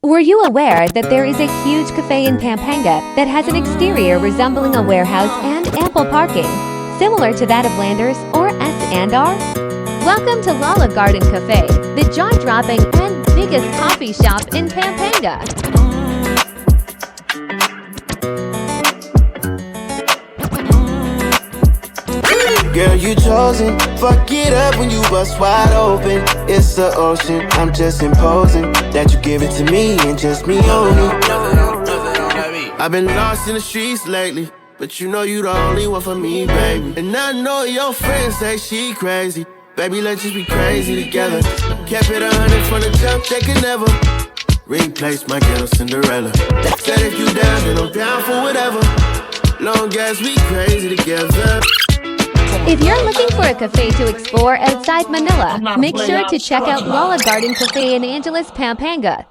Were you aware that there is a huge cafe in Pampanga that has an exterior resembling a warehouse and ample parking, similar to that of Landers or S&R? Welcome to Lala Garden Cafe, the jaw-dropping and biggest coffee shop in Pampanga. Girl, you chosen. Fuck it up when you bust wide open. It's the ocean. I'm just imposing that you give it to me and just me only. I've been lost in the streets lately, but you know you the only one for me, baby. And I know your friends say she crazy. Baby, let's just be crazy together. Kept it 100 from the jump, they can never replace my ghetto Cinderella. Said if you down, then I'm down for whatever. Long as we crazy together. If you're looking for a cafe to explore outside Manila, make sure to check out Lala Garden Cafe in Angeles, Pampanga.